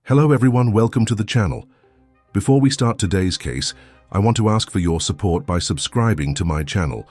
Hello everyone, welcome to the channel. Before we start today's case, I want to ask for your support by subscribing to my channel.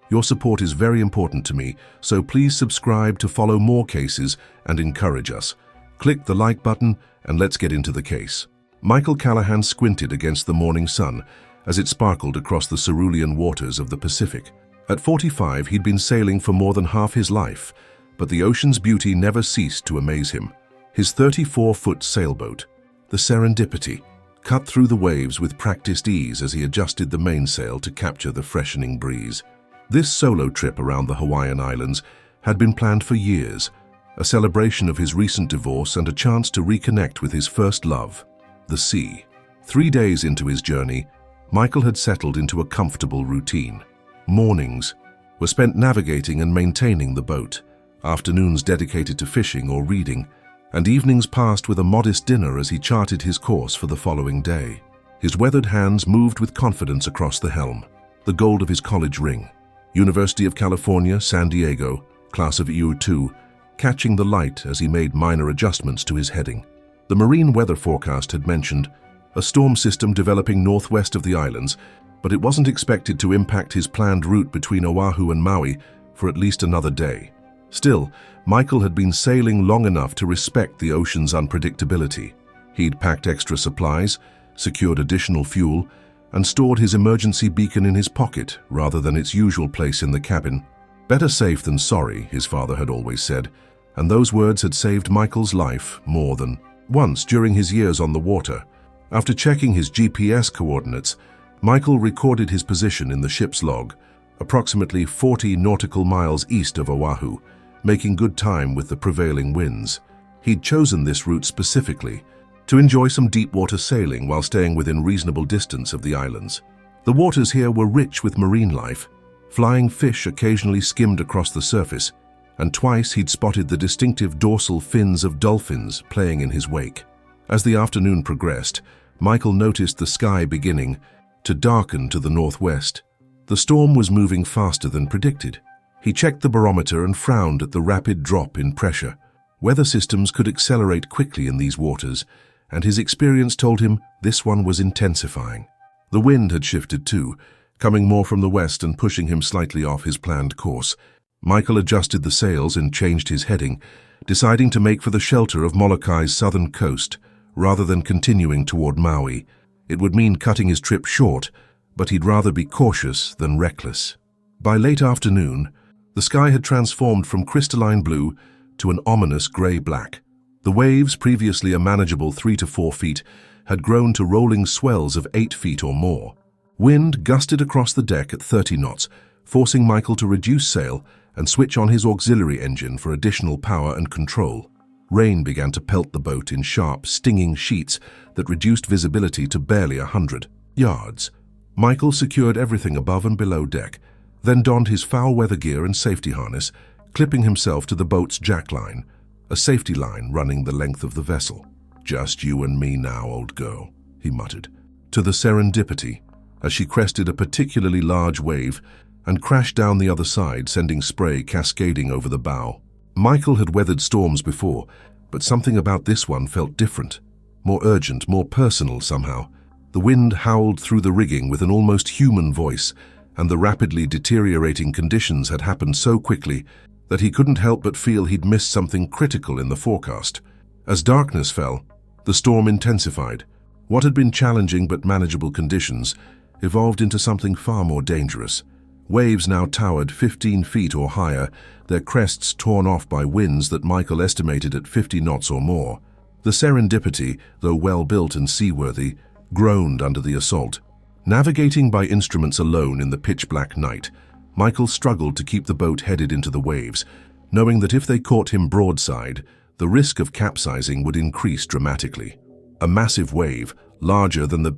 Your support is very important to me, so please subscribe to follow more cases and encourage us. Click the like button and let's get into the case. Michael Callahan squinted against the morning sun as it sparkled across the cerulean waters of the Pacific. At 45, he'd been sailing for more than half his life, but the ocean's beauty never ceased to amaze him. His 34-foot sailboat, the Serendipity, cut through the waves with practiced ease as he adjusted the mainsail to capture the freshening breeze. This solo trip around the Hawaiian Islands had been planned for years, a celebration of his recent divorce and a chance to reconnect with his first love, the sea. 3 days into his journey, Michael had settled into a comfortable routine. Mornings were spent navigating and maintaining the boat, afternoons dedicated to fishing or reading, and evenings passed with a modest dinner as he charted his course for the following day. His weathered hands moved with confidence across the helm, the gold of his college ring. University of California, San Diego, class of pt.2, catching the light as he made minor adjustments to his heading. The marine weather forecast had mentioned a storm system developing northwest of the islands, but it wasn't expected to impact his planned route between Oahu and Maui for at least another day. Still, Michael had been sailing long enough to respect the ocean's unpredictability. He'd packed extra supplies, secured additional fuel, and stored his emergency beacon in his pocket rather than its usual place in the cabin. Better safe than sorry, his father had always said, and those words had saved Michael's life more than once during his years on the water. After checking his GPS coordinates, Michael recorded his position in the ship's log, approximately 40 nautical miles east of Oahu, making good time with the prevailing winds. He'd chosen this route specifically to enjoy some deep-water sailing while staying within reasonable distance of the islands. The waters here were rich with marine life. Flying fish occasionally skimmed across the surface, and twice he'd spotted the distinctive dorsal fins of dolphins playing in his wake. As the afternoon progressed, Michael noticed the sky beginning to darken to the northwest. The storm was moving faster than predicted. He checked the barometer and frowned at the rapid drop in pressure. Weather systems could accelerate quickly in these waters, and his experience told him this one was intensifying. The wind had shifted too, coming more from the west and pushing him slightly off his planned course. Michael adjusted the sails and changed his heading, deciding to make for the shelter of Molokai's southern coast rather than continuing toward Maui. It would mean cutting his trip short, but he'd rather be cautious than reckless. By late afternoon, the sky had transformed from crystalline blue to an ominous gray-black. The waves, previously a manageable 3 to 4 feet, had grown to rolling swells of 8 feet or more. Wind gusted across the deck at 30 knots, forcing Michael to reduce sail and switch on his auxiliary engine for additional power and control. Rain began to pelt the boat in sharp, stinging sheets that reduced visibility to barely 100 yards. Michael secured everything above and below deck, then donned his foul-weather gear and safety harness, clipping himself to the boat's jackline, a safety line running the length of the vessel. "Just you and me now, old girl," he muttered, to the Serendipity, as she crested a particularly large wave and crashed down the other side, sending spray cascading over the bow. Michael had weathered storms before, but something about this one felt different, more urgent, more personal somehow. The wind howled through the rigging with an almost human voice, and the rapidly deteriorating conditions had happened so quickly that he couldn't help but feel he'd missed something critical in the forecast. As darkness fell, the storm intensified. What had been challenging but manageable conditions evolved into something far more dangerous. Waves now towered 15 feet or higher, their crests torn off by winds that Michael estimated at 50 knots or more. The Serendipity, though well-built and seaworthy, groaned under the assault. Navigating by instruments alone in the pitch-black night, Michael struggled to keep the boat headed into the waves, knowing that if they caught him broadside, the risk of capsizing would increase dramatically. A massive wave, larger than the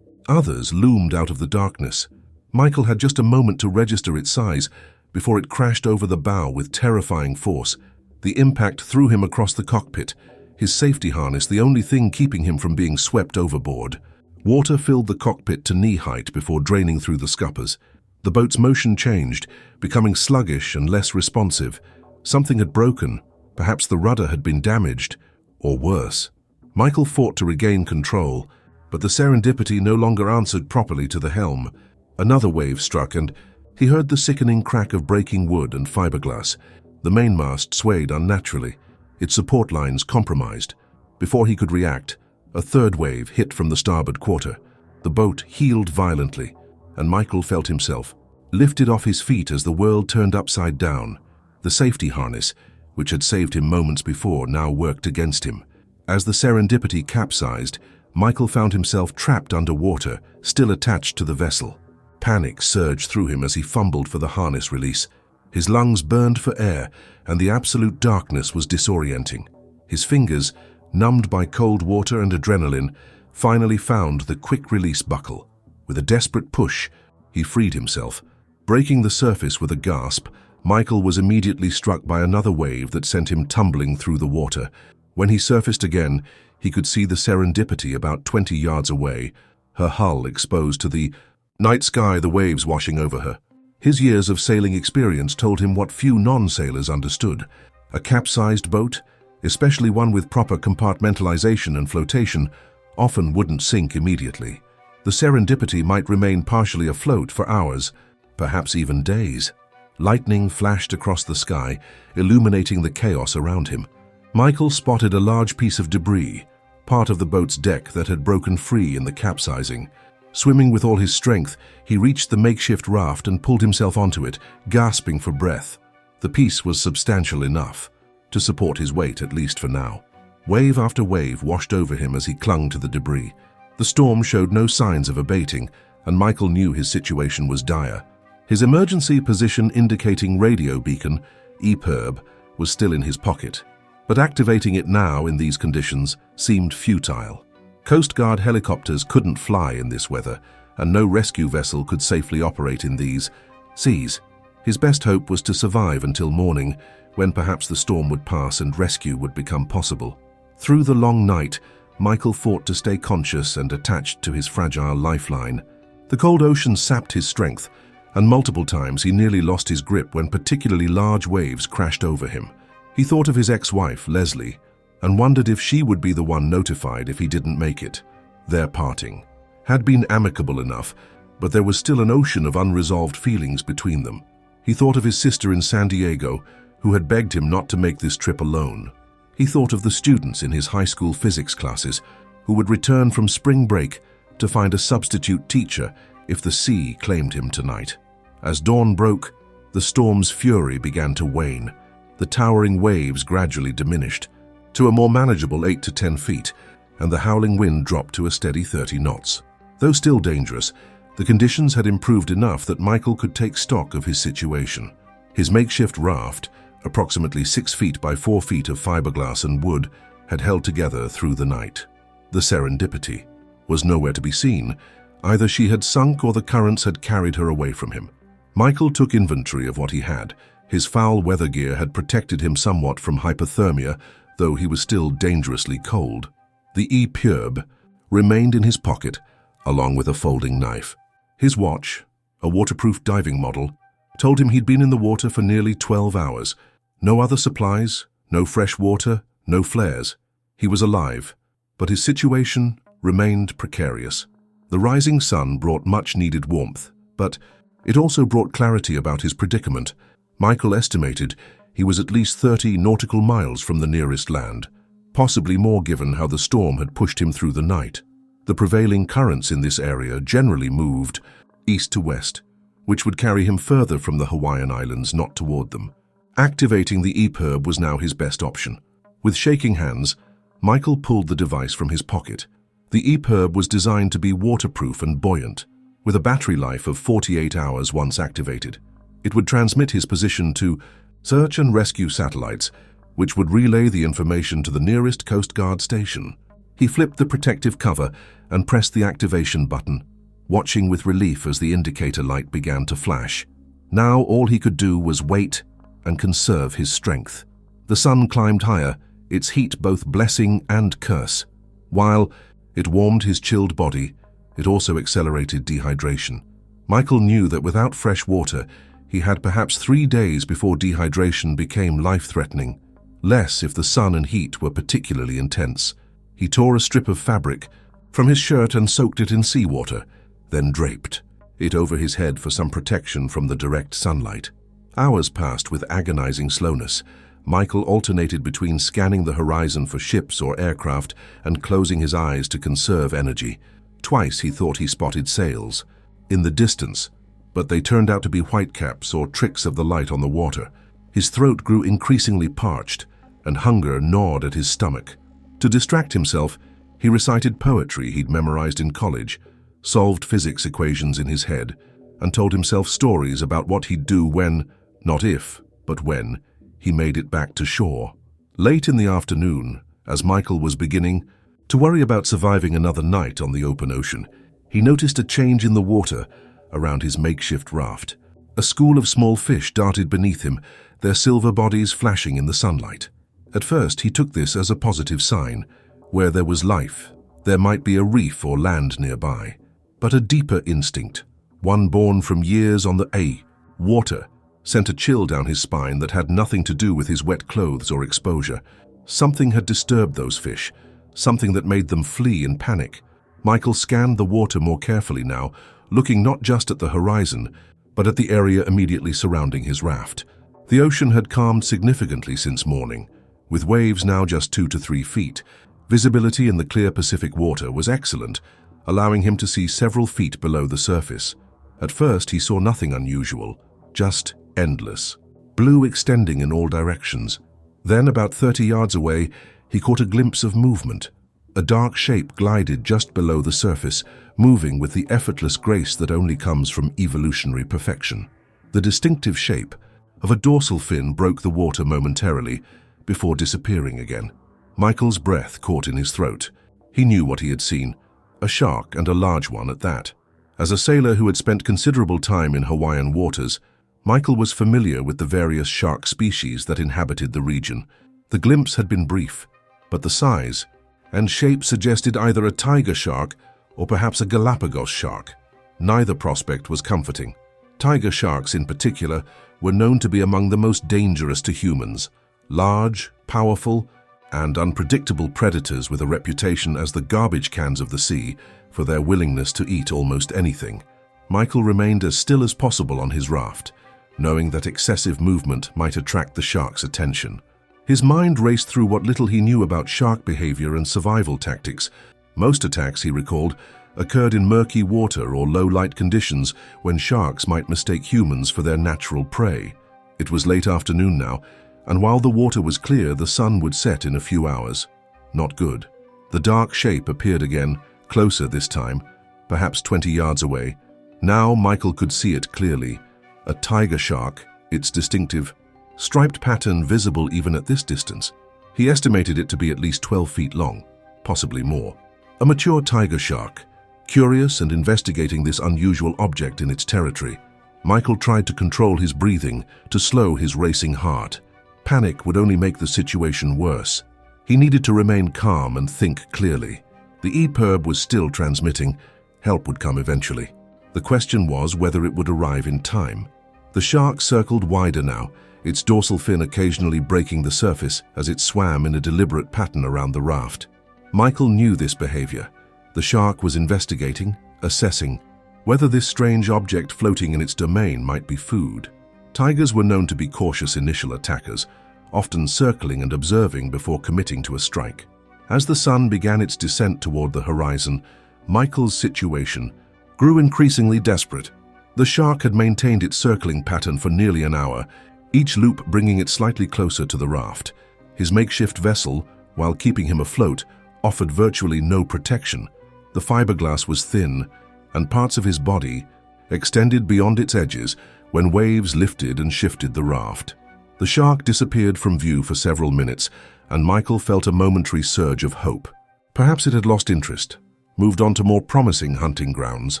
others, loomed out of the darkness. Michael had just a moment to register its size before it crashed over the bow with terrifying force. The impact threw him across the cockpit, his safety harness the only thing keeping him from being swept overboard. Water filled the cockpit to knee-height before draining through the scuppers. The boat's motion changed, becoming sluggish and less responsive. Something had broken. Perhaps the rudder had been damaged, or worse. Michael fought to regain control, but the Serendipity no longer answered properly to the helm. Another wave struck, and he heard the sickening crack of breaking wood and fiberglass. The mainmast swayed unnaturally, its support lines compromised. Before he could react, a third wave hit from the starboard quarter. The boat heeled violently, and Michael felt himself lifted off his feet as the world turned upside down. The safety harness, which had saved him moments before, now worked against him. As the Serendipity capsized, Michael found himself trapped underwater, still attached to the vessel. Panic surged through him as he fumbled for the harness release. His lungs burned for air, and the absolute darkness was disorienting. His fingers, numbed by cold water and adrenaline, finally found the quick-release buckle. With a desperate push, he freed himself. Breaking the surface with a gasp, Michael was immediately struck by another wave that sent him tumbling through the water. When he surfaced again, he could see the Serendipity about 20 yards away, her hull exposed to the night sky, the waves washing over her. His years of sailing experience told him what few non-sailors understood. A capsized boat, especially one with proper compartmentalization and flotation, often wouldn't sink immediately. The Serendipity might remain partially afloat for hours, perhaps even days. Lightning flashed across the sky, illuminating the chaos around him. Michael spotted a large piece of debris, part of the boat's deck that had broken free in the capsizing. Swimming with all his strength, he reached the makeshift raft and pulled himself onto it, gasping for breath. The piece was substantial enough to support his weight, at least for now. Wave after wave washed over him as he clung to the debris. The storm showed no signs of abating, and Michael knew his situation was dire. His emergency position indicating radio beacon, pt.2, was still in his pocket, but activating it now in these conditions seemed futile. Coast Guard helicopters couldn't fly in this weather, and no rescue vessel could safely operate in these seas. His best hope was to survive until morning, when perhaps the storm would pass and rescue would become possible. Through the long night, Michael fought to stay conscious and attached to his fragile lifeline. The cold ocean sapped his strength, and multiple times he nearly lost his grip when particularly large waves crashed over him. He thought of his ex-wife, Leslie, and wondered if she would be the one notified if he didn't make it. Their parting had been amicable enough, but there was still an ocean of unresolved feelings between them. He thought of his sister in San Diego, who had begged him not to make this trip alone. He thought of the students in his high school physics classes who would return from spring break to find a substitute teacher if the sea claimed him tonight. As dawn broke, the storm's fury began to wane. The towering waves gradually diminished to a more manageable 8 to 10 feet, and the howling wind dropped to a steady 30 knots. Though still dangerous, the conditions had improved enough that Michael could take stock of his situation. His makeshift raft, approximately 6 feet by 4 feet of fiberglass and wood, had held together through the night. The Serendipity was nowhere to be seen. Either she had sunk or the currents had carried her away from him. Michael took inventory of what he had. His foul weather gear had protected him somewhat from hypothermia, though he was still dangerously cold. The pt.2 remained in his pocket, along with a folding knife. His watch, a waterproof diving model, told him he'd been in the water for nearly 12 hours. No other supplies, no fresh water, no flares. He was alive, but his situation remained precarious. The rising sun brought much-needed warmth, but it also brought clarity about his predicament. Michael estimated he was at least 30 nautical miles from the nearest land, possibly more given how the storm had pushed him through the night. The prevailing currents in this area generally moved east to west, which would carry him further from the Hawaiian Islands, not toward them. Activating the pt.2 was now his best option. With shaking hands, Michael pulled the device from his pocket. The pt.2 was designed to be waterproof and buoyant, with a battery life of 48 hours once activated. It would transmit his position to search and rescue satellites, which would relay the information to the nearest Coast Guard station. He flipped the protective cover and pressed the activation button, watching with relief as the indicator light began to flash. Now all he could do was wait and conserve his strength. The sun climbed higher, its heat both blessing and curse. While it warmed his chilled body, it also accelerated dehydration. Michael knew that without fresh water, he had perhaps 3 days before dehydration became life-threatening, less if the sun and heat were particularly intense. He tore a strip of fabric from his shirt and soaked it in seawater, then draped it over his head for some protection from the direct sunlight. Hours passed with agonizing slowness. Michael alternated between scanning the horizon for ships or aircraft and closing his eyes to conserve energy. Twice he thought he spotted sails in the distance, but they turned out to be whitecaps or tricks of the light on the water. His throat grew increasingly parched, and hunger gnawed at his stomach. To distract himself, he recited poetry he'd memorized in college, solved physics equations in his head, and told himself stories about what he'd do when, not if, but when, he made it back to shore. Late in the afternoon, as Michael was beginning to worry about surviving another night on the open ocean, he noticed a change in the water around his makeshift raft. A school of small fish darted beneath him, their silver bodies flashing in the sunlight. At first, he took this as a positive sign. Where there was life, there might be a reef or land nearby. But a deeper instinct, one born from years on the water, sent a chill down his spine that had nothing to do with his wet clothes or exposure. Something had disturbed those fish, something that made them flee in panic. Michael scanned the water more carefully now, looking not just at the horizon, but at the area immediately surrounding his raft. The ocean had calmed significantly since morning, with waves now just 2 to 3 feet. Visibility in the clear Pacific water was excellent, allowing him to see several feet below the surface. At first, he saw nothing unusual, just endless, blue extending in all directions. Then, about 30 yards away, he caught a glimpse of movement. A dark shape glided just below the surface, moving with the effortless grace that only comes from evolutionary perfection. The distinctive shape of a dorsal fin broke the water momentarily, before disappearing again. Michael's breath caught in his throat. He knew what he had seen, a shark, and a large one at that. As a sailor who had spent considerable time in Hawaiian waters, Michael was familiar with the various shark species that inhabited the region. The glimpse had been brief, but the size and shape suggested either a tiger shark or perhaps a Galapagos shark. Neither prospect was comforting. Tiger sharks in particular were known to be among the most dangerous to humans. Large, powerful, and unpredictable predators with a reputation as the garbage cans of the sea for their willingness to eat almost anything. Michael remained as still as possible on his raft, knowing that excessive movement might attract the shark's attention. His mind raced through what little he knew about shark behavior and survival tactics. Most attacks, he recalled, occurred in murky water or low-light conditions when sharks might mistake humans for their natural prey. It was late afternoon now, and while the water was clear, the sun would set in a few hours. Not good. The dark shape appeared again, closer this time, perhaps 20 yards away. Now Michael could see it clearly. A tiger shark, its distinctive striped pattern visible even at this distance. He estimated it to be at least 12 feet long, possibly more. A mature tiger shark, curious and investigating this unusual object in its territory. Michael tried to control his breathing, to slow his racing heart. Panic would only make the situation worse. He needed to remain calm and think clearly. The EPIRB was still transmitting. Help would come eventually. The question was whether it would arrive in time. The shark circled wider now, its dorsal fin occasionally breaking the surface as it swam in a deliberate pattern around the raft. Michael knew this behavior. The shark was investigating, assessing, whether this strange object floating in its domain might be food. Tigers were known to be cautious initial attackers, often circling and observing before committing to a strike. As the sun began its descent toward the horizon, Michael's situation grew increasingly desperate. The shark had maintained its circling pattern for nearly an hour, each loop bringing it slightly closer to the raft. His makeshift vessel, while keeping him afloat, offered virtually no protection. The fiberglass was thin, and parts of his body extended beyond its edges when waves lifted and shifted the raft. The shark disappeared from view for several minutes, and Michael felt a momentary surge of hope. Perhaps it had lost interest, moved on to more promising hunting grounds,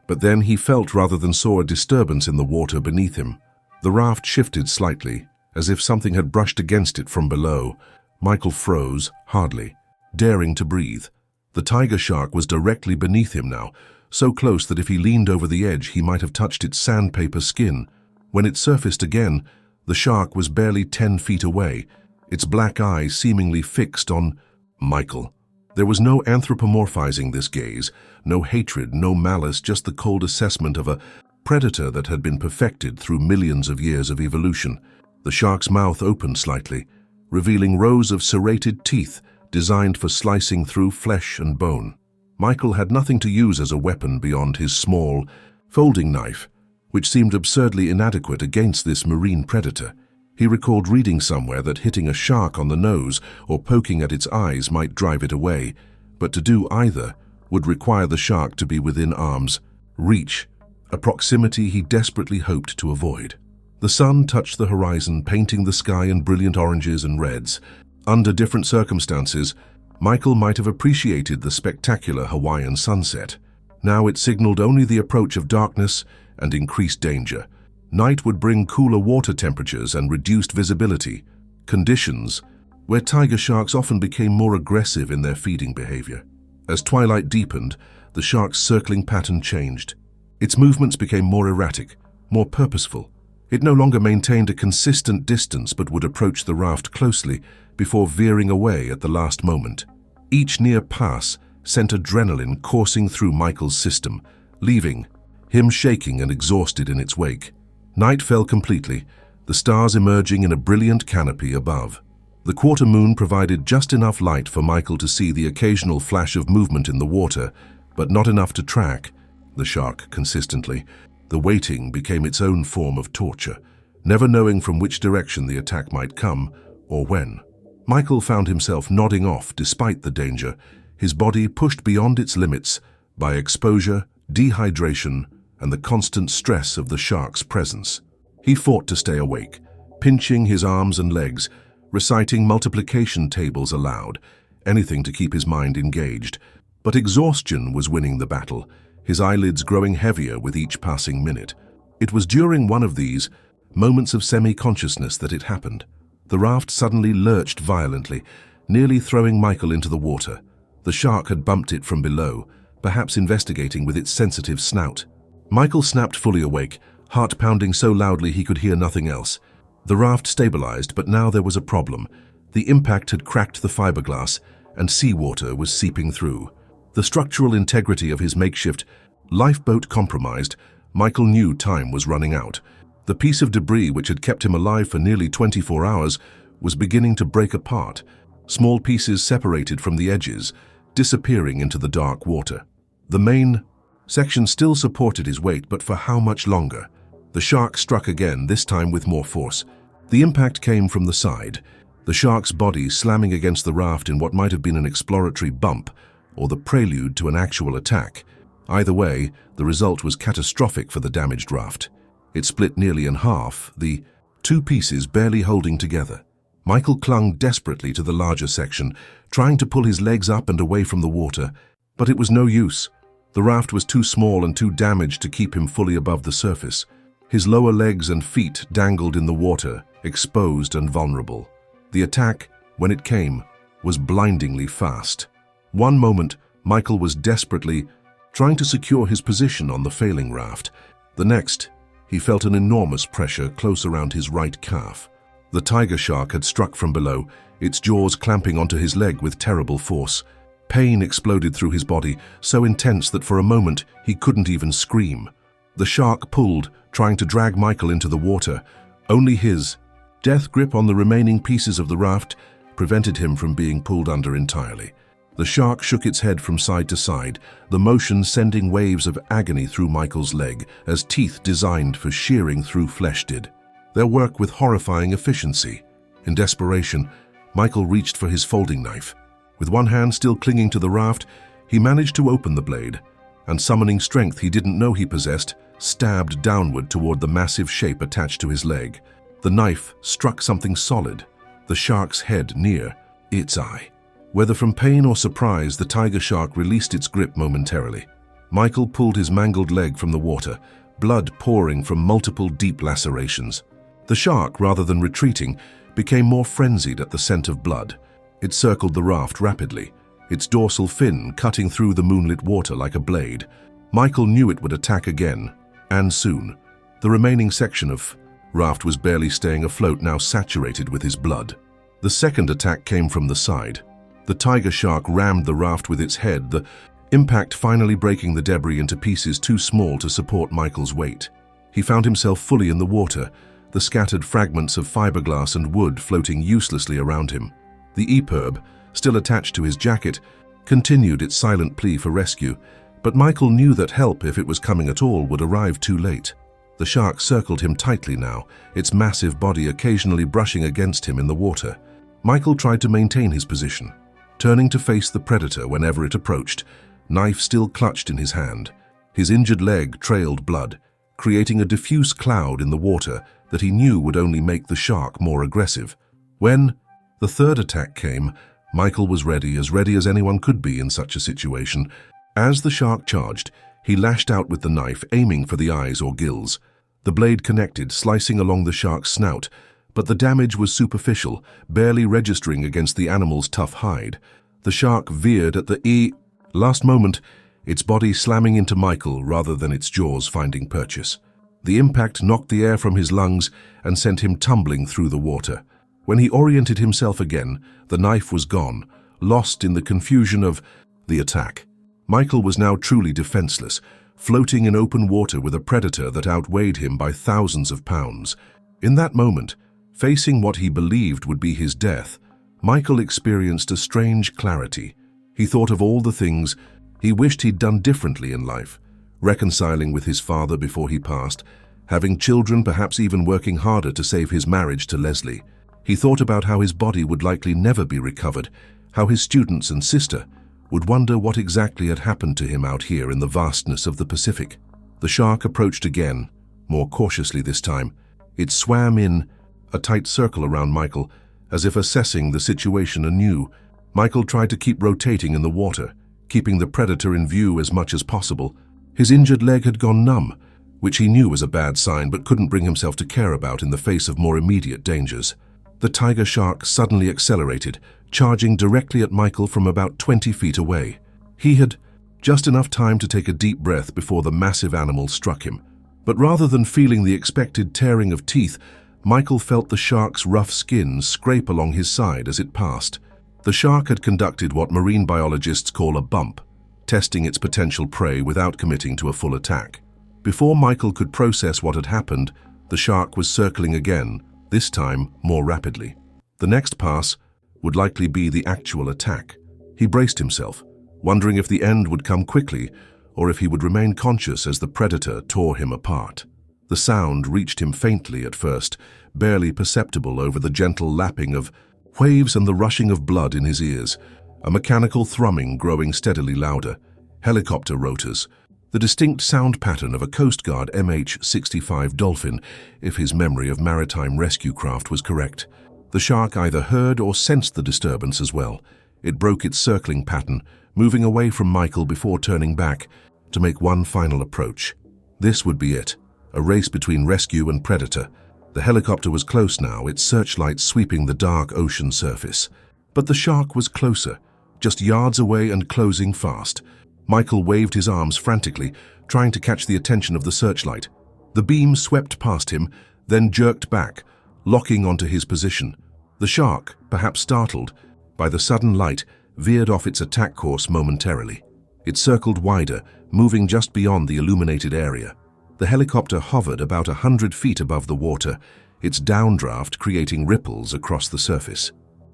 but then he felt rather than saw a disturbance in the water beneath him. The raft shifted slightly, as if something had brushed against it from below. Michael froze, hardly daring to breathe. The tiger shark was directly beneath him now, so close that if he leaned over the edge, he might have touched its sandpaper skin. When it surfaced again, the shark was barely 10 feet away, its black eyes seemingly fixed on Michael. There was no anthropomorphizing this gaze, no hatred, no malice, just the cold assessment of a predator that had been perfected through millions of years of evolution. The shark's mouth opened slightly, revealing rows of serrated teeth designed for slicing through flesh and bone. Michael had nothing to use as a weapon beyond his small, folding knife, which seemed absurdly inadequate against this marine predator. He recalled reading somewhere that hitting a shark on the nose or poking at its eyes might drive it away, but to do either would require the shark to be within arm's reach, a proximity he desperately hoped to avoid. The sun touched the horizon, painting the sky in brilliant oranges and reds. Under different circumstances, Michael might have appreciated the spectacular Hawaiian sunset. Now it signaled only the approach of darkness and increased danger. Night would bring cooler water temperatures and reduced visibility, conditions where tiger sharks often became more aggressive in their feeding behavior. As twilight deepened, the shark's circling pattern changed. Its movements became more erratic, more purposeful. It no longer maintained a consistent distance but would approach the raft closely before veering away at the last moment. Each near pass sent adrenaline coursing through Michael's system, leaving him shaking and exhausted in its wake. Night fell completely, the stars emerging in a brilliant canopy above. The quarter moon provided just enough light for Michael to see the occasional flash of movement in the water, but not enough to track the shark consistently. The waiting became its own form of torture, never knowing from which direction the attack might come or when. Michael found himself nodding off despite the danger, his body pushed beyond its limits by exposure, dehydration, and the constant stress of the shark's presence. He fought to stay awake, pinching his arms and legs, reciting multiplication tables aloud, anything to keep his mind engaged. But exhaustion was winning the battle, his eyelids growing heavier with each passing minute. It was during one of these moments of semi-consciousness that it happened. The raft suddenly lurched violently, nearly throwing Michael into the water. The shark had bumped it from below, perhaps investigating with its sensitive snout. Michael snapped fully awake, heart pounding so loudly he could hear nothing else. The raft stabilized, but now there was a problem. The impact had cracked the fiberglass, and seawater was seeping through. The structural integrity of his makeshift lifeboat compromised, Michael knew time was running out. The piece of debris which had kept him alive for nearly 24 hours was beginning to break apart, small pieces separated from the edges, disappearing into the dark water. The main section still supported his weight, but for how much longer? The shark struck again, this time with more force. The impact came from the side, the shark's body slamming against the raft in what might have been an exploratory bump or the prelude to an actual attack. Either way, the result was catastrophic for the damaged raft. It split nearly in half, the two pieces barely holding together. Michael clung desperately to the larger section, trying to pull his legs up and away from the water, but it was no use. The raft was too small and too damaged to keep him fully above the surface. His lower legs and feet dangled in the water, exposed and vulnerable. The attack, when it came, was blindingly fast. One moment, Michael was desperately trying to secure his position on the failing raft. The next, he felt an enormous pressure close around his right calf. The tiger shark had struck from below, its jaws clamping onto his leg with terrible force. Pain exploded through his body, so intense that for a moment he couldn't even scream. The shark pulled, trying to drag Michael into the water. Only his death grip on the remaining pieces of the raft prevented him from being pulled under entirely. The shark shook its head from side to side, the motion sending waves of agony through Michael's leg, as teeth designed for shearing through flesh did. Their work with horrifying efficiency. In desperation, Michael reached for his folding knife. With one hand still clinging to the raft, he managed to open the blade, and summoning strength he didn't know he possessed, stabbed downward toward the massive shape attached to his leg. The knife struck something solid, the shark's head near its eye. Whether from pain or surprise, the tiger shark released its grip momentarily. Michael pulled his mangled leg from the water, blood pouring from multiple deep lacerations. The shark, rather than retreating, became more frenzied at the scent of blood. It circled the raft rapidly, its dorsal fin cutting through the moonlit water like a blade. Michael knew it would attack again, and soon. The remaining section of raft was barely staying afloat, now saturated with his blood. The second attack came from the side. The tiger shark rammed the raft with its head, the impact finally breaking the debris into pieces too small to support Michael's weight. He found himself fully in the water, the scattered fragments of fiberglass and wood floating uselessly around him. The EPIRB, still attached to his jacket, continued its silent plea for rescue, but Michael knew that help, if it was coming at all, would arrive too late. The shark circled him tightly now, its massive body occasionally brushing against him in the water. Michael tried to maintain his position, turning to face the predator whenever it approached, knife still clutched in his hand. His injured leg trailed blood, creating a diffuse cloud in the water that he knew would only make the shark more aggressive. When the third attack came, Michael was ready as anyone could be in such a situation. As the shark charged, he lashed out with the knife, aiming for the eyes or gills. The blade connected, slicing along the shark's snout, but the damage was superficial, barely registering against the animal's tough hide. The shark veered at the last moment, its body slamming into Michael rather than its jaws finding purchase. The impact knocked the air from his lungs and sent him tumbling through the water. When he oriented himself again, the knife was gone, lost in the confusion of the attack. Michael was now truly defenseless, floating in open water with a predator that outweighed him by thousands of pounds. In that moment, facing what he believed would be his death, Michael experienced a strange clarity. He thought of all the things he wished he'd done differently in life, reconciling with his father before he passed, having children, perhaps even working harder to save his marriage to Leslie. He thought about how his body would likely never be recovered, how his students and sister would wonder what exactly had happened to him out here in the vastness of the Pacific. The shark approached again, more cautiously this time. It swam in a tight circle around Michael, as if assessing the situation anew. Michael tried to keep rotating in the water, keeping the predator in view as much as possible. His injured leg had gone numb, which he knew was a bad sign but couldn't bring himself to care about in the face of more immediate dangers. The tiger shark suddenly accelerated, charging directly at Michael from about 20 feet away. He had just enough time to take a deep breath before the massive animal struck him. But rather than feeling the expected tearing of teeth, Michael felt the shark's rough skin scrape along his side as it passed. The shark had conducted what marine biologists call a bump, testing its potential prey without committing to a full attack. Before Michael could process what had happened, the shark was circling again, this time more rapidly. The next pass would likely be the actual attack. He braced himself, wondering if the end would come quickly or if he would remain conscious as the predator tore him apart. The sound reached him faintly at first, barely perceptible over the gentle lapping of waves and the rushing of blood in his ears, a mechanical thrumming growing steadily louder, helicopter rotors, the distinct sound pattern of a Coast Guard MH-65 Dolphin, if his memory of maritime rescue craft was correct. The shark either heard or sensed the disturbance as well. It broke its circling pattern, moving away from Michael before turning back to make one final approach. This would be it, a race between rescue and predator. The helicopter was close now, its searchlights sweeping the dark ocean surface. But the shark was closer, just yards away and closing fast. Michael waved his arms frantically, trying to catch the attention of the searchlight. The beam swept past him, then jerked back, locking onto his position. The shark, perhaps startled by the sudden light, veered off its attack course momentarily. It circled wider, moving just beyond the illuminated area. The helicopter hovered about 100 feet above the water, its downdraft creating ripples across the surface.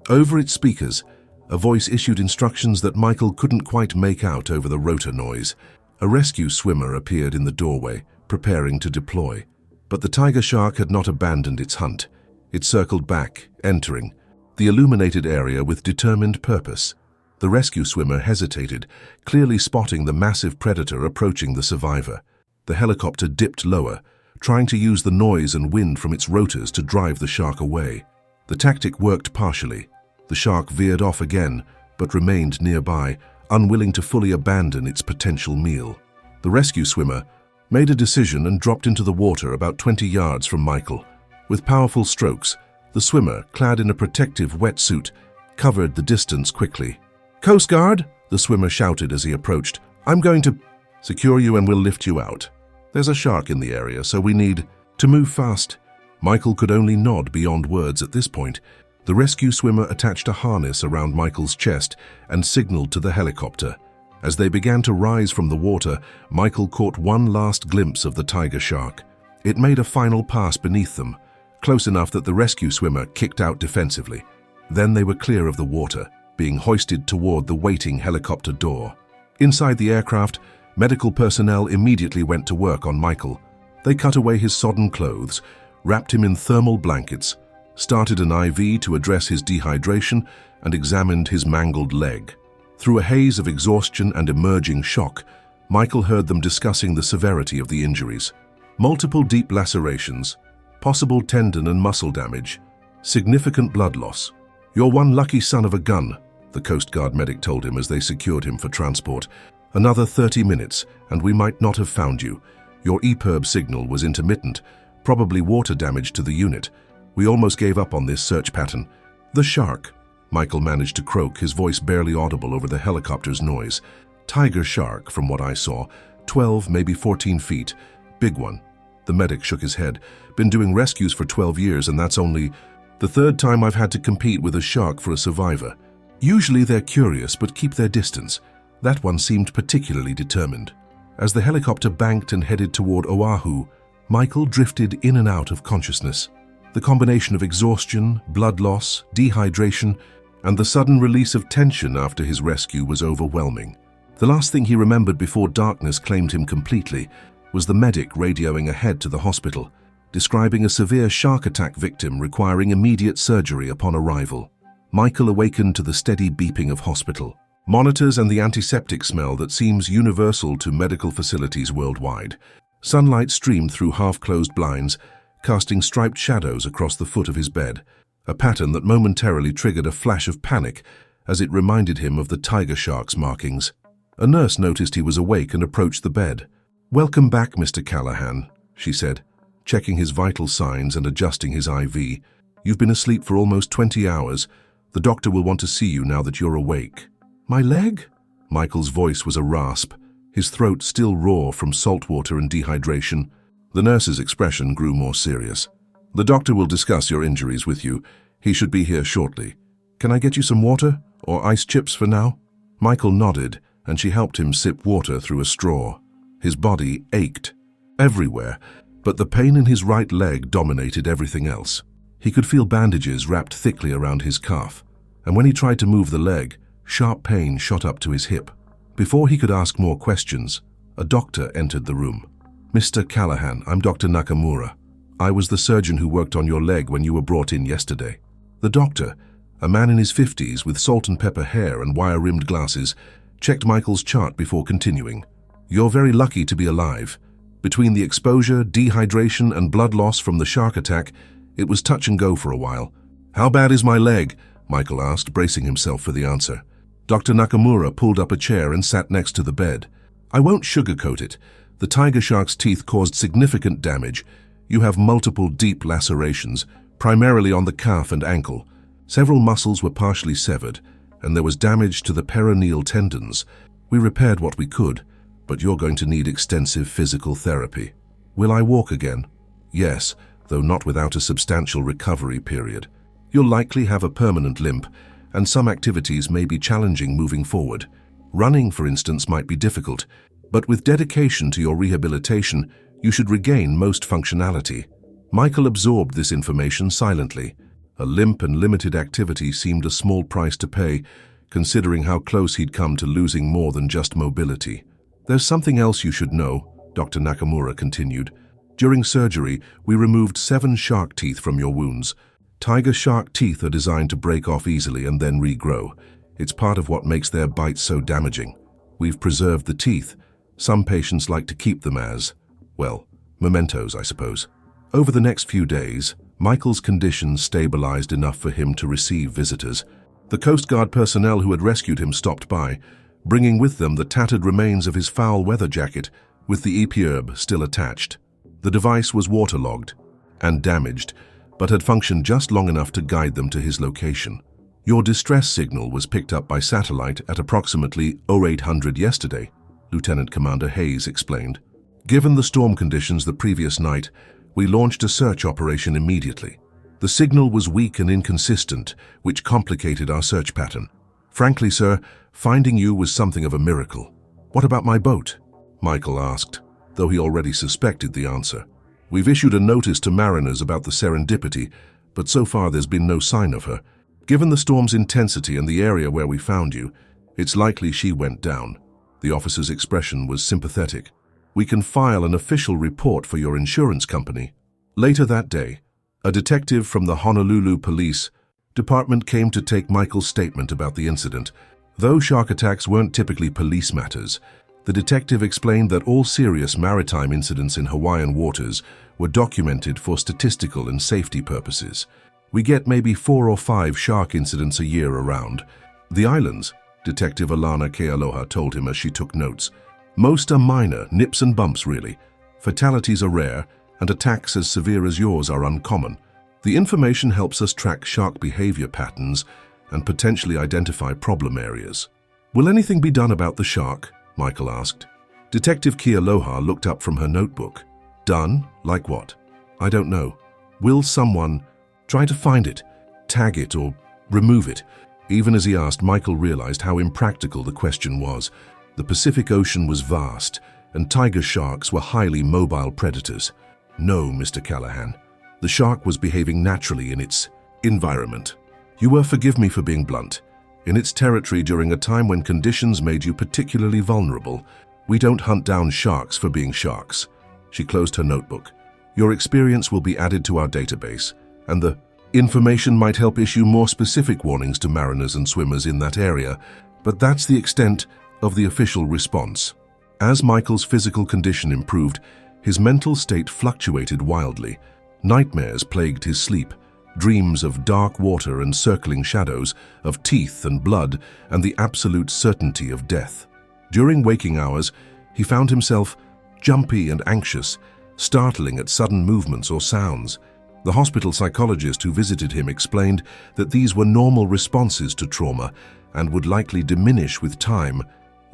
Over its speakers, a voice issued instructions that Michael couldn't quite make out over the rotor noise. A rescue swimmer appeared in the doorway, preparing to deploy. But the tiger shark had not abandoned its hunt. It circled back, entering the illuminated area with determined purpose. The rescue swimmer hesitated, clearly spotting the massive predator approaching the survivor. The helicopter dipped lower, trying to use the noise and wind from its rotors to drive the shark away. The tactic worked partially. The shark veered off again, but remained nearby, unwilling to fully abandon its potential meal. The rescue swimmer made a decision and dropped into the water about 20 yards from Michael. With powerful strokes, the swimmer, clad in a protective wetsuit, covered the distance quickly. "Coast Guard!" the swimmer shouted as he approached. "I'm going to secure you and we'll lift you out. There's a shark in the area, so we need to move fast." Michael could only nod beyond words at this point. The rescue swimmer attached a harness around Michael's chest and signaled to the helicopter. As they began to rise from the water, Michael caught one last glimpse of the tiger shark. It made a final pass beneath them, close enough that the rescue swimmer kicked out defensively. Then they were clear of the water, being hoisted toward the waiting helicopter door. Inside the aircraft, medical personnel immediately went to work on Michael. They cut away his sodden clothes, wrapped him in thermal blankets, started an IV to address his dehydration, and examined his mangled leg. Through a haze of exhaustion and emerging shock, Michael heard them discussing the severity of the injuries. Multiple deep lacerations, possible tendon and muscle damage, significant blood loss. "You're one lucky son of a gun," the Coast Guard medic told him as they secured him for transport. "Another 30 minutes, and we might not have found you. Your EPIRB signal was intermittent, probably water damage to the unit. We almost gave up on this search pattern." "The shark," Michael managed to croak, his voice barely audible over the helicopter's noise. "Tiger shark, from what I saw. 12, maybe 14 feet. Big one." The medic shook his head. "Been doing rescues for 12 years, and that's only the third time I've had to compete with a shark for a survivor. Usually they're curious, but keep their distance." That one seemed particularly determined. As the helicopter banked and headed toward Oahu, Michael drifted in and out of consciousness. The combination of exhaustion, blood loss, dehydration, and the sudden release of tension after his rescue was overwhelming. The last thing he remembered before darkness claimed him completely was the medic radioing ahead to the hospital, describing a severe shark attack victim requiring immediate surgery upon arrival. Michael awakened to the steady beeping of hospital monitors and the antiseptic smell that seems universal to medical facilities worldwide. Sunlight streamed through half-closed blinds, casting striped shadows across the foot of his bed, a pattern that momentarily triggered a flash of panic as it reminded him of the tiger shark's markings. A nurse noticed he was awake and approached the bed. "Welcome back, Mr. Callahan," she said, checking his vital signs and adjusting his IV. "You've been asleep for almost 20 hours. The doctor will want to see you now that you're awake." "My leg?" Michael's voice was a rasp, his throat still raw from salt water and dehydration. The nurse's expression grew more serious. "The doctor will discuss your injuries with you. He should be here shortly. Can I get you some water, or ice chips for now?" Michael nodded, and she helped him sip water through a straw. His body ached everywhere, but the pain in his right leg dominated everything else. He could feel bandages wrapped thickly around his calf, and when he tried to move the leg, sharp pain shot up to his hip. Before he could ask more questions, a doctor entered the room. "Mr. Callahan, I'm Dr. Nakamura. I was the surgeon who worked on your leg when you were brought in yesterday." The doctor, a man in his 50s with salt and pepper hair and wire-rimmed glasses, checked Michael's chart before continuing. "You're very lucky to be alive. Between the exposure, dehydration, and blood loss from the shark attack, it was touch and go for a while." "How bad is my leg?" Michael asked, bracing himself for the answer. Dr. Nakamura pulled up a chair and sat next to the bed. "I won't sugarcoat it. The tiger shark's teeth caused significant damage. You have multiple deep lacerations, primarily on the calf and ankle. Several muscles were partially severed, and there was damage to the peroneal tendons. We repaired what we could, but you're going to need extensive physical therapy." "Will I walk again?" "Yes, though not without a substantial recovery period. You'll likely have a permanent limp, and some activities may be challenging moving forward. Running, for instance, might be difficult, but with dedication to your rehabilitation, you should regain most functionality." Michael absorbed this information silently. A limp and limited activity seemed a small price to pay, considering how close he'd come to losing more than just mobility. "There's something else you should know," Dr. Nakamura continued. "During surgery, we removed 7 shark teeth from your wounds. Tiger shark teeth are designed to break off easily and then regrow. It's part of what makes their bites so damaging. We've preserved the teeth. Some patients like to keep them as, well, mementos, I suppose." Over the next few days, Michael's condition stabilized enough for him to receive visitors. The Coast Guard personnel who had rescued him stopped by, bringing with them the tattered remains of his foul weather jacket with the EPIRB still attached. The device was waterlogged and damaged, but had functioned just long enough to guide them to his location. "Your distress signal was picked up by satellite at approximately 0800 yesterday," Lieutenant Commander Hayes explained. "Given the storm conditions the previous night, we launched a search operation immediately. The signal was weak and inconsistent, which complicated our search pattern. Frankly, sir, finding you was something of a miracle. What about my boat? Michael asked, though he already suspected the answer. We've issued a notice to mariners about the serendipity, but so far there's been no sign of her. Given the storm's intensity and the area where we found you, it's likely she went down. The officer's expression was sympathetic. We can file an official report for your insurance company. Later that day, a detective from the Honolulu Police Department came to take Michael's statement about the incident. Though shark attacks weren't typically police matters, the detective explained that all serious maritime incidents in Hawaiian waters were documented for statistical and safety purposes. We get maybe 4 or 5 shark incidents a year around. The islands, Detective Alana Kealoha told him as she took notes. Most are minor, nips and bumps really. Fatalities are rare, and attacks as severe as yours are uncommon. The information helps us track shark behavior patterns and potentially identify problem areas. Will anything be done about the shark? Michael asked. Detective Kealoha looked up from her notebook. Done? Like what? I don't know. Will someone try to find it, tag it, or remove it? Even as he asked, Michael realized how impractical the question was. The Pacific Ocean was vast, and tiger sharks were highly mobile predators. No, Mr. Callahan. The shark was behaving naturally in its environment. You will forgive me for being blunt. In its territory during a time when conditions made you particularly vulnerable. We don't hunt down sharks for being sharks. She closed her notebook. Your experience will be added to our database, and the information might help issue more specific warnings to mariners and swimmers in that area, but that's the extent of the official response. As Michael's physical condition improved, his mental state fluctuated wildly. Nightmares plagued his sleep, dreams of dark water and circling shadows, of teeth and blood, and the absolute certainty of death. During waking hours, he found himself jumpy and anxious, startling at sudden movements or sounds. The hospital psychologist who visited him explained that these were normal responses to trauma and would likely diminish with time,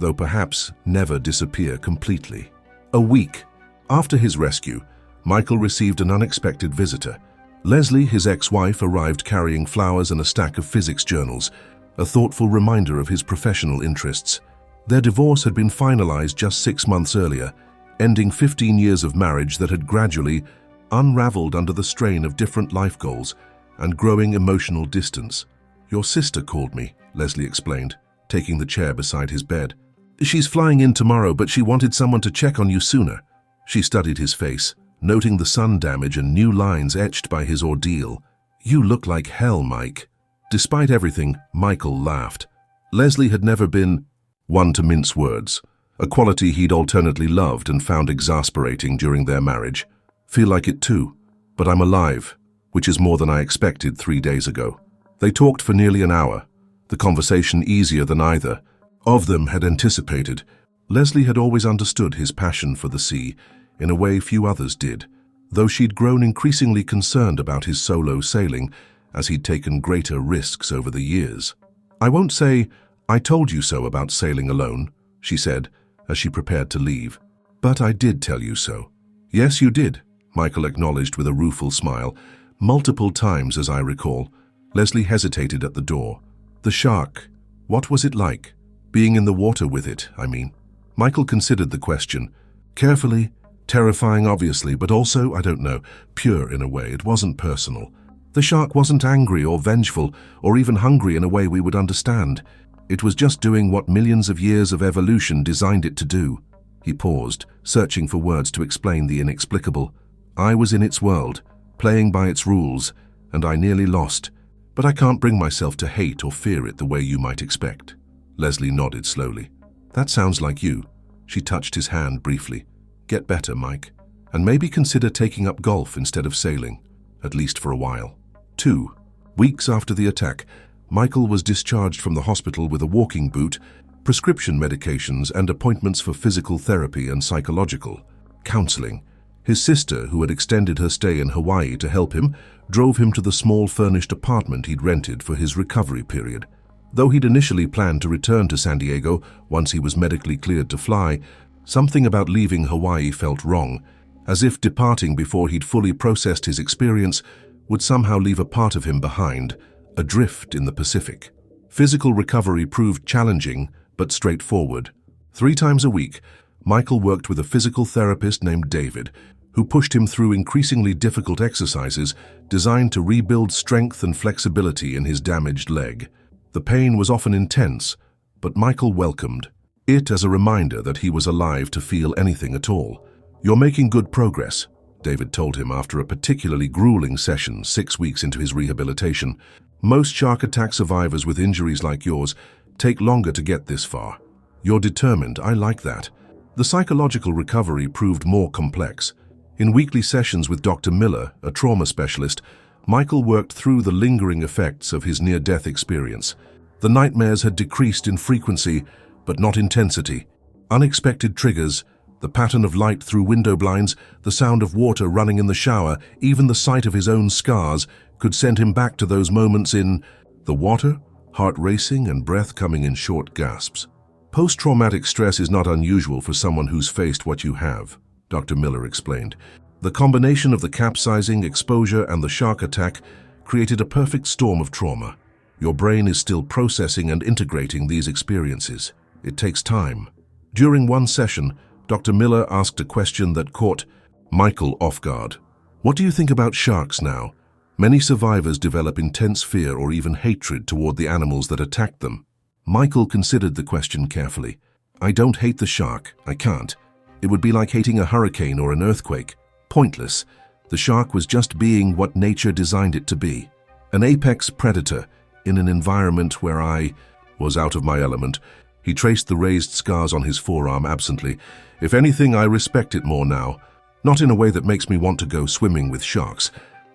though perhaps never disappear completely. A week after his rescue, Michael received an unexpected visitor. Leslie, his ex-wife, arrived carrying flowers and a stack of physics journals, a thoughtful reminder of his professional interests. Their divorce had been finalized just 6 months earlier, ending 15 years of marriage that had gradually unraveled under the strain of different life goals and growing emotional distance. Your sister called me, Leslie explained, taking the chair beside his bed. She's flying in tomorrow, but she wanted someone to check on you sooner. She studied his face, noting the sun damage and new lines etched by his ordeal. You look like hell, Mike. Despite everything, Michael laughed. Leslie had never been one to mince words, a quality he'd alternately loved and found exasperating during their marriage. Feel like it too, but I'm alive, which is more than I expected 3 days ago. They talked for nearly an hour, the conversation easier than either of them had anticipated. Leslie had always understood his passion for the sea in a way few others did, though she'd grown increasingly concerned about his solo sailing as he'd taken greater risks over the years. I won't say, I told you so about sailing alone, she said as she prepared to leave. But I did tell you so. Yes, you did, Michael acknowledged with a rueful smile. Multiple times, as I recall. Leslie hesitated at the door. The shark, what was it like? Being in the water with it, I mean. Michael considered the question. Carefully, terrifying obviously, but also, I don't know, pure in a way. It wasn't personal. The shark wasn't angry or vengeful or even hungry in a way we would understand. It was just doing what millions of years of evolution designed it to do. He paused, searching for words to explain the inexplicable. I was in its world, playing by its rules, and I nearly lost. But I can't bring myself to hate or fear it the way you might expect. Leslie nodded slowly. That sounds like you. She touched his hand briefly. Get better, Mike, and maybe consider taking up golf instead of sailing, at least for a while. 2 weeks after the attack, Michael was discharged from the hospital with a walking boot, prescription medications, and appointments for physical therapy and psychological counseling. His sister, who had extended her stay in Hawaii to help him, drove him to the small furnished apartment he'd rented for his recovery period. Though he'd initially planned to return to San Diego once he was medically cleared to fly, something about leaving Hawaii felt wrong, as if departing before he'd fully processed his experience would somehow leave a part of him behind, adrift in the Pacific. Physical recovery proved challenging but straightforward. 3 times a week, Michael worked with a physical therapist named David, who pushed him through increasingly difficult exercises designed to rebuild strength and flexibility in his damaged leg. The pain was often intense, but Michael welcomed it as a reminder that he was alive to feel anything at all. "You're making good progress," David told him after a particularly grueling session 6 weeks into his rehabilitation. "Most shark attack survivors with injuries like yours take longer to get this far. You're determined, I like that." The psychological recovery proved more complex. In weekly sessions with Dr. Miller, a trauma specialist, Michael worked through the lingering effects of his near-death experience. The nightmares had decreased in frequency, but not intensity. Unexpected triggers, the pattern of light through window blinds, the sound of water running in the shower, even the sight of his own scars could send him back to those moments in the water, heart racing and breath coming in short gasps. "Post-traumatic stress is not unusual for someone who's faced what you have," Dr. Miller explained. "The combination of the capsizing, exposure, and the shark attack created a perfect storm of trauma. Your brain is still processing and integrating these experiences. It takes time." During one session, Dr. Miller asked a question that caught Michael off guard. "What do you think about sharks now? Many survivors develop intense fear or even hatred toward the animals that attacked them." Michael considered the question carefully. "I don't hate the shark. I can't. It would be like hating a hurricane or an earthquake. Pointless. The shark was just being what nature designed it to be. An apex predator in an environment where I was out of my element." He traced the raised scars on his forearm absently. "If anything, I respect it more now. Not in a way that makes me want to go swimming with sharks,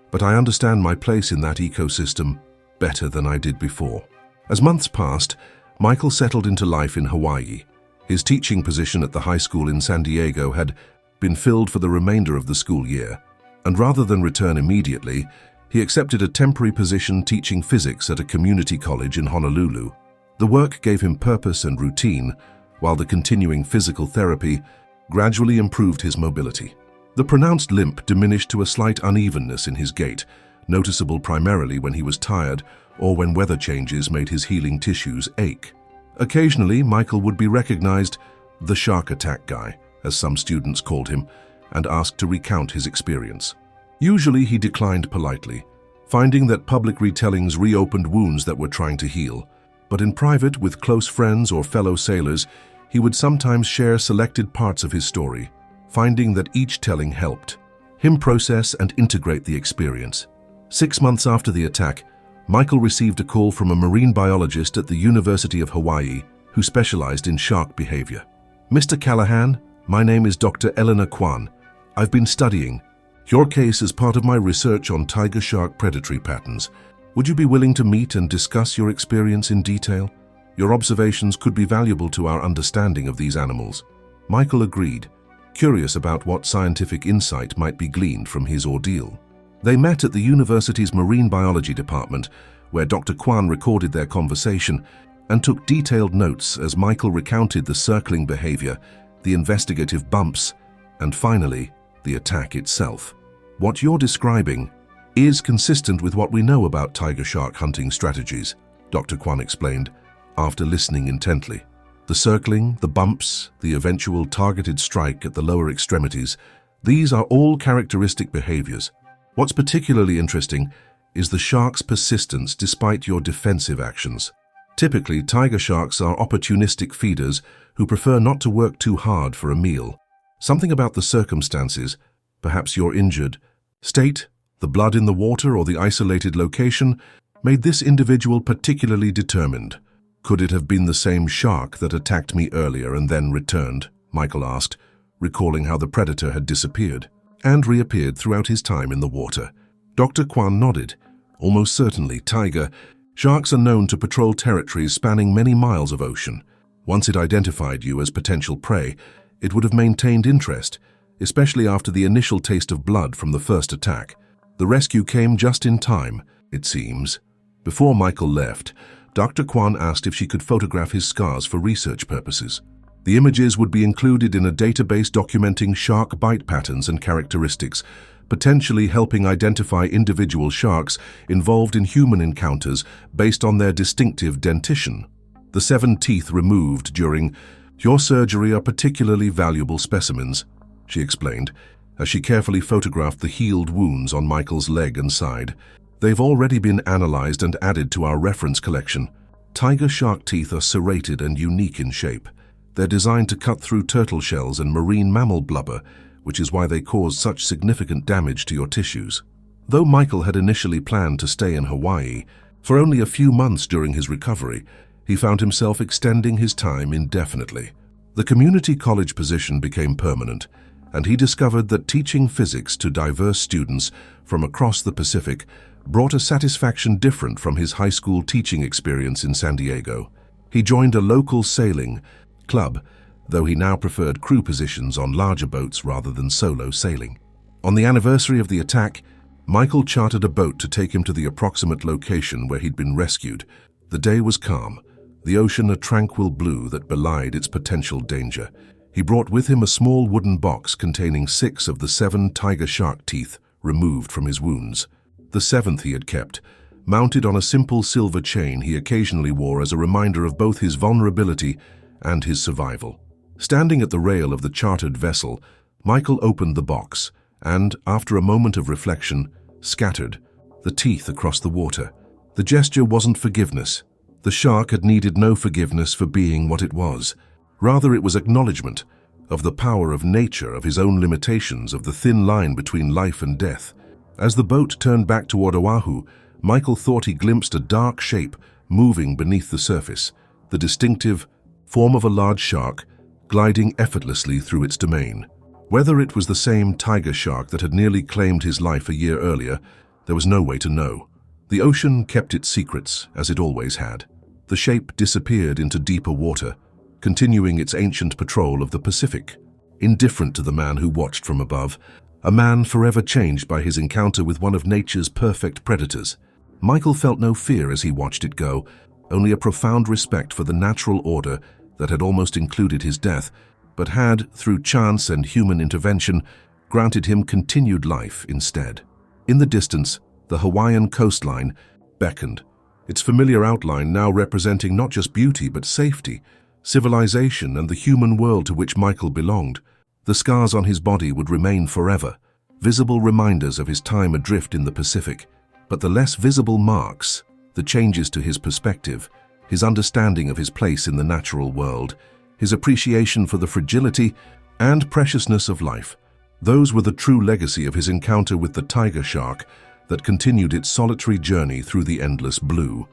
but I understand my place in that ecosystem better than I did before." As months passed, Michael settled into life in Hawaii. His teaching position at the high school in San Diego had been filled for the remainder of the school year, and rather than return immediately, he accepted a temporary position teaching physics at a community college in Honolulu. The work gave him purpose and routine, while the continuing physical therapy gradually improved his mobility. The pronounced limp diminished to a slight unevenness in his gait, noticeable primarily when he was tired or when weather changes made his healing tissues ache. Occasionally, Michael would be recognized the shark attack guy, as some students called him, and asked to recount his experience. Usually he declined politely, finding that public retellings reopened wounds that were trying to heal. But in private, with close friends or fellow sailors, he would sometimes share selected parts of his story, finding that each telling helped him process and integrate the experience. 6 months after the attack, Michael received a call from a marine biologist at the University of Hawaii who specialized in shark behavior. "Mr. Callahan, my name is Dr. Eleanor Kwan. I've been studying your case as part of my research on tiger shark predatory patterns. Would you be willing to meet and discuss your experience in detail? Your observations could be valuable to our understanding of these animals." Michael agreed, curious about what scientific insight might be gleaned from his ordeal. They met at the university's marine biology department, where Dr. Kwan recorded their conversation and took detailed notes as Michael recounted the circling behavior, the investigative bumps, and finally, the attack itself. "What you're describing is consistent with what we know about tiger shark hunting strategies," Dr. Kwan explained, after listening intently. "The circling, the bumps, the eventual targeted strike at the lower extremities, these are all characteristic behaviors. What's particularly interesting is the shark's persistence despite your defensive actions. Typically, tiger sharks are opportunistic feeders who prefer not to work too hard for a meal. Something about the circumstances, perhaps your injured state, the blood in the water, or the isolated location, made this individual particularly determined." "Could it have been the same shark that attacked me earlier and then returned?" Michael asked, recalling how the predator had disappeared and reappeared throughout his time in the water. Dr. Kwan nodded. "Almost certainly, tiger sharks are known to patrol territories spanning many miles of ocean. Once it identified you as potential prey, it would have maintained interest, especially after the initial taste of blood from the first attack. The rescue came just in time, it seems." Before Michael left, Dr. Kwan asked if she could photograph his scars for research purposes. The images would be included in a database documenting shark bite patterns and characteristics, potentially helping identify individual sharks involved in human encounters based on their distinctive dentition. The 7 teeth removed during your surgery are particularly valuable specimens, she explained, as she carefully photographed the healed wounds on Michael's leg and side. They've already been analyzed and added to our reference collection. Tiger shark teeth are serrated and unique in shape. They're designed to cut through turtle shells and marine mammal blubber, which is why they cause such significant damage to your tissues. Though Michael had initially planned to stay in Hawaii, for only a few months during his recovery, he found himself extending his time indefinitely. The community college position became permanent, and he discovered that teaching physics to diverse students from across the Pacific brought a satisfaction different from his high school teaching experience in San Diego. He joined a local sailing club, though he now preferred crew positions on larger boats rather than solo sailing. On the anniversary of the attack, Michael chartered a boat to take him to the approximate location where he'd been rescued. The day was calm, the ocean a tranquil blue that belied its potential danger. He brought with him a small wooden box containing 6 of the 7 tiger shark teeth removed from his wounds. The 7th he had kept, mounted on a simple silver chain he occasionally wore as a reminder of both his vulnerability and his survival. Standing at the rail of the chartered vessel, Michael opened the box and, after a moment of reflection, scattered the teeth across the water. The gesture wasn't forgiveness. The shark had needed no forgiveness for being what it was. Rather, it was acknowledgement of the power of nature, of his own limitations, of the thin line between life and death. As the boat turned back toward Oahu, Michael thought he glimpsed a dark shape moving beneath the surface, the distinctive form of a large shark gliding effortlessly through its domain. Whether it was the same tiger shark that had nearly claimed his life a year earlier, there was no way to know. The ocean kept its secrets, as it always had. The shape disappeared into deeper water, continuing its ancient patrol of the Pacific, indifferent to the man who watched from above, a man forever changed by his encounter with one of nature's perfect predators. Michael felt no fear as he watched it go, only a profound respect for the natural order that had almost included his death, but had, through chance and human intervention, granted him continued life instead. In the distance, the Hawaiian coastline beckoned, its familiar outline now representing not just beauty but safety, civilization, and the human world to which Michael belonged. The scars on his body would remain forever, visible reminders of his time adrift in the Pacific. But the less visible marks, the changes to his perspective, his understanding of his place in the natural world, his appreciation for the fragility and preciousness of life, those were the true legacy of his encounter with the tiger shark that continued its solitary journey through the endless blue.